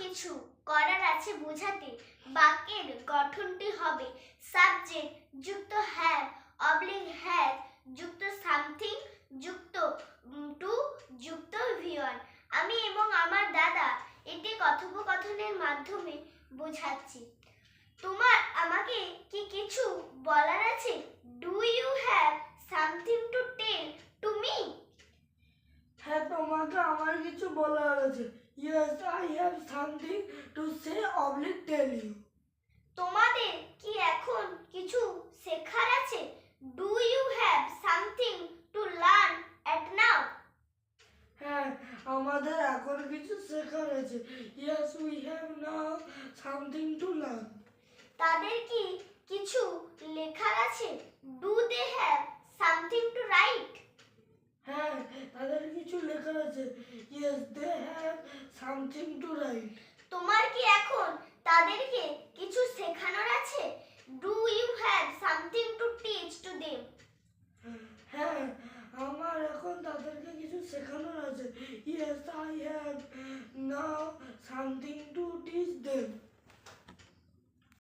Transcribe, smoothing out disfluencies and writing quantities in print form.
কিছু করার আছে বোঝাতে বাক্যের গঠনটি হবে সাবজেক্ট যুক্ত হ্যাভ অবলিক হ্যাজ যুক্ত সামথিং যুক্ত টু যুক্ত ভিওয়ান। আমি এবং আমার দাদা এটি কথোপকথনের মাধ্যমে বোঝাচ্ছি। তোমার আমাকে কি কিছু বলার আছে? Do you have something to tell to me? হ্যাঁ, তোমাকে আমার কিছু বলার আছে। Yes, I have something to say অবলিক টেল ইউ। তোমাদের কি এখন কিছু শেখার আছে? Do you have something to learn at now? হ্যাঁ, আমাদের এখন কিছু শেখার আছে। Yes, we have now something to learn. তাদের কি কিছু লেখার আছে? Do they have something to write? হ্যাঁ, তাদের কিছু লেখার আছে। Yes, they have something to write. তোমার কি এখন তাদেরকে কিছু শেখানোর আছে? Do you have something to teach to them? হ্যাঁ, আমার এখন তাদেরকে কিছু শেখানোর আছে। Yes, I have